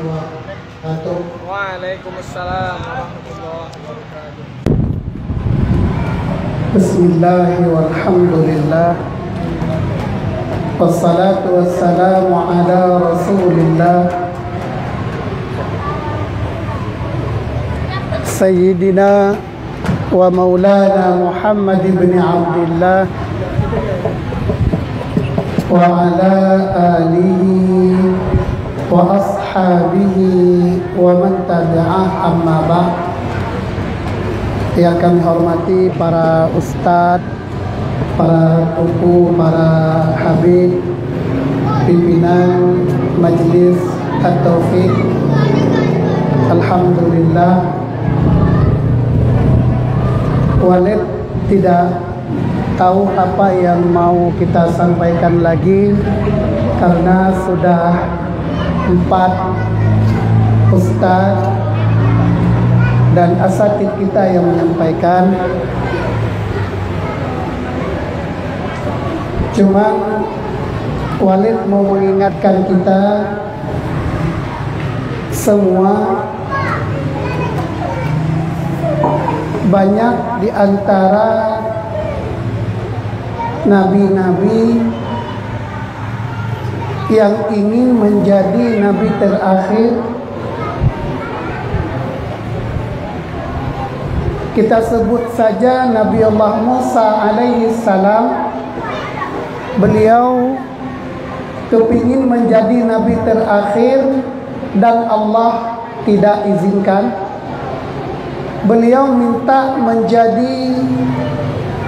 wabarakatuh. Waalaikumsalam warahmatullahi wabarakatuh. Bismillahirrahmanirrahim. Walhamdulillah. Wassalatu wassalamu ala Rasulillah Sayyidina wa maulana Muhammad ibn Abdullah wa ala alihi wa ashabihi wa man tabi'ah, amma ba'd. Yang kami hormati para ustadz, para buku, para habib, pimpinan Majelis At-Taufiq. Alhamdulillah, Walid tidak tahu apa yang mau kita sampaikan lagi karena sudah 4 ustadz dan asatidz kita yang menyampaikan. Cuma Walid mau mengingatkan kita semua, banyak di antara nabi-nabi yang ingin menjadi nabi terakhir. Kita sebut saja Nabi Allah Musa alaihi salam. Beliau kepingin menjadi nabi terakhir dan Allah tidak izinkan. Beliau minta menjadi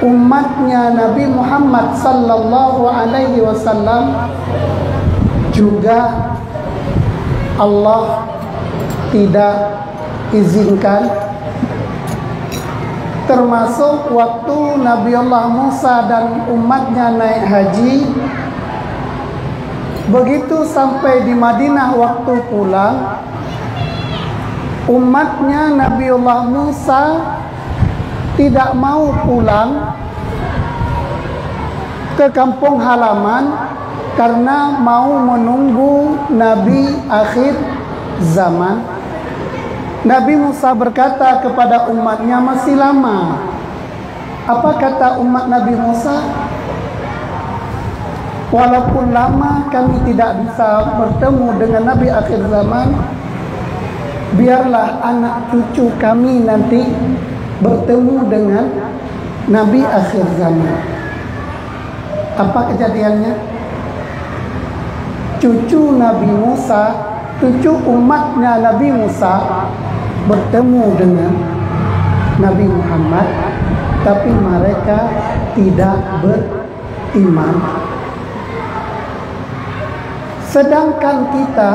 umatnya Nabi Muhammad sallallahu alaihi wasallam, juga Allah tidak izinkan. Termasuk waktu Nabi Allah Musa dan umatnya naik haji, begitu sampai di Madinah waktu pulang, umatnya Nabi Allah Musa tidak mau pulang ke kampung halaman karena mau menunggu Nabi akhir zaman. Nabi Musa berkata kepada umatnya, masih lama. Apa kata umat Nabi Musa? Walaupun lama kami tidak bisa bertemu dengan Nabi akhir zaman, biarlah anak cucu kami nanti bertemu dengan Nabi akhir zaman. Apa kejadiannya? Cucu Nabi Musa, cucu umatnya Nabi Musa bertemu dengan Nabi Muhammad, tapi mereka tidak beriman. Sedangkan kita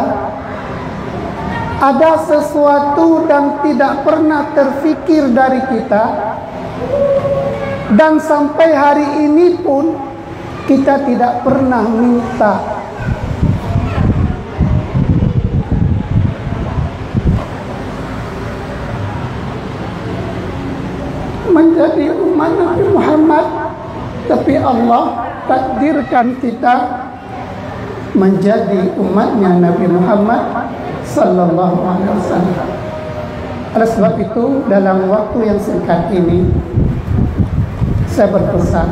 ada sesuatu yang tidak pernah terfikir dari kita, dan sampai hari ini pun kita tidak pernah minta. Menjadi umat Nabi Muhammad, tapi Allah takdirkan kita menjadi umatnya Nabi Muhammad sallallahu alaihi wasallam. Oleh sebab itu, dalam waktu yang singkat ini saya berpesan,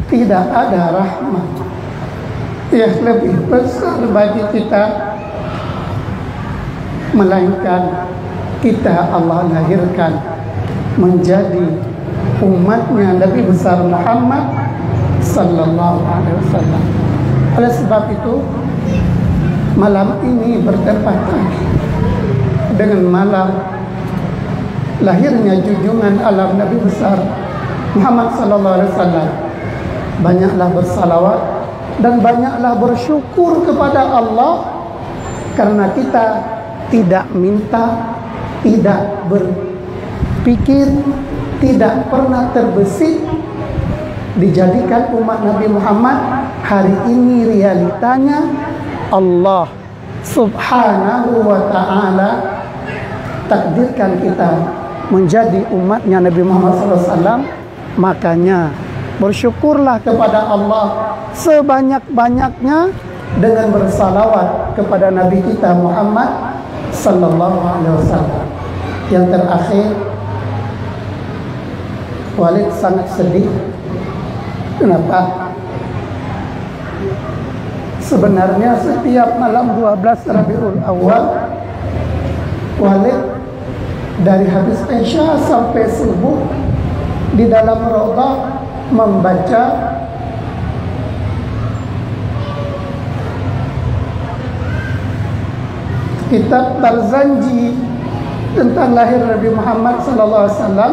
tidak ada rahmat yang lebih besar bagi kita melainkan kita Allah lahirkan menjadi umatnya Nabi besar Muhammad sallallahu alaihi wasallam. Oleh sebab itu, malam ini bertepatan dengan malam lahirnya junjungan alam Nabi besar Muhammad sallallahu alaihi wasallam. Banyaklah bersalawat dan banyaklah bersyukur kepada Allah karena kita tidak minta, tidak berpikir, tidak pernah terbesit dijadikan umat Nabi Muhammad. Hari ini realitanya Allah subhanahu wa ta'ala takdirkan kita menjadi umatnya Nabi Muhammad SAW. Makanya bersyukurlah kepada Allah sebanyak-banyaknya dengan bersalawat kepada Nabi kita Muhammad sallallahu alaihi wasallam. Yang terakhir, Walid sangat sedih. Kenapa? Sebenarnya setiap malam 12 Rabiul Awal, Walid dari habis Isya sampai subuh di dalam raudhah membaca kitab Barzanji tentang lahir Nabi Muhammad SAW.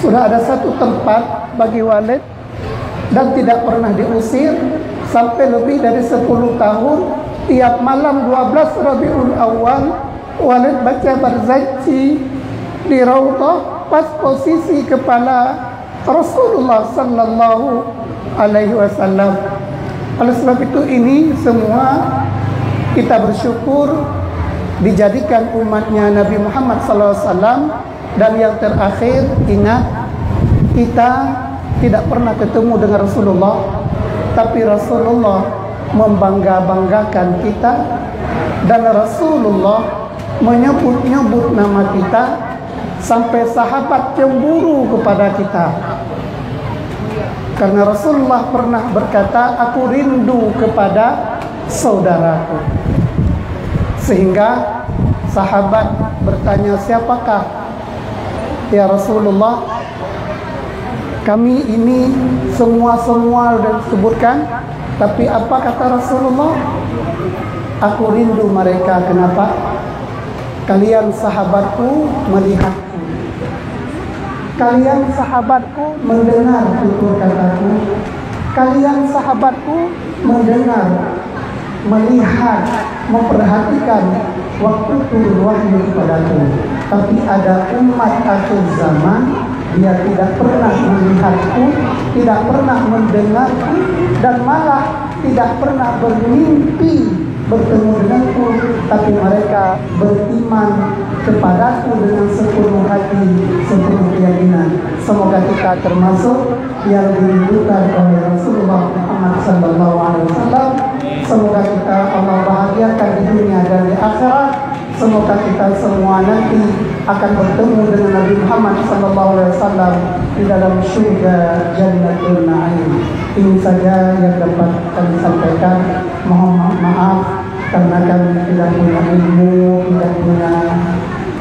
Sudah ada satu tempat bagi Walid dan tidak pernah diusir sampai lebih dari 10 tahun. Tiap malam 12 Rabiul Awal, Walid baca Barzanji di raudhah pas posisi kepala Rasulullah sallallahu alaihi wasallam. Oleh sebab itu ini semua kita bersyukur dijadikan umatnya Nabi Muhammad sallallahu alaihi wasallam. Dan yang terakhir, ingat, kita tidak pernah ketemu dengan Rasulullah, tapi Rasulullah membangga-banggakan kita dan Rasulullah menyebut-nyebut nama kita sampai sahabat cemburu kepada kita. Karena Rasulullah pernah berkata, aku rindu kepada saudaraku. Sehingga sahabat bertanya, siapakah ya Rasulullah? Kami ini semua dan disebutkan, tapi apa kata Rasulullah? Aku rindu mereka. Kenapa? Kalian sahabatku melihatku, kalian sahabatku mendengar tutur kataku, kalian sahabatku mendengar, melihat, memperhatikan waktu turun wahyu kepadaku. Tapi ada umat akhir zaman, dia tidak pernah melihatku, tidak pernah mendengarku, dan malah tidak pernah bermimpi bertemu denganku, tapi mereka beriman kepadaku dengan sepenuh hati, sepenuh keyakinan. Semoga kita termasuk yang dirindukan oleh Rasulullah Muhammad sallallahu alaihi wasallam. Semoga kita Allah bahagiakan di dunia dan di akhirat. Semoga kita semua nanti akan bertemu dengan Nabi Muhammad sallallahu alaihi wasallam di dalam surga Jannatul Na'im. Ini saja yang dapat kami sampaikan. Mohon maaf karena kami tidak punya ilmu, tidak punya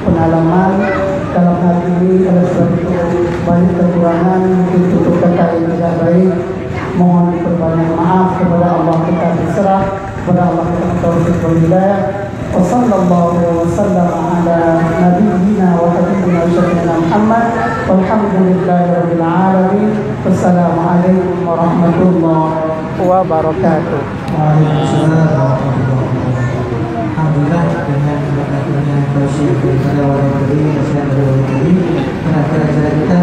pengalaman dalam hal ini. Oleh sebab itu banyak kekurangan, mungkin tutur kata yang tidak baik. Mohon berbanyak maaf kepada Allah, kita berserah kepada Allah, kita taufik wal hidayah. Wassallallahu wasallam ala nabiyyina wa habibina syafi'ina Muhammad walhamdulillahi rabbil alamin. Wassalamualaikum warahmatullahi wabarakatuh. Waalaikumsalam warahmatullahi wabarakatuh. Alhamdulillah dengan berkatnya Taufiq daripada Allah Taala, kita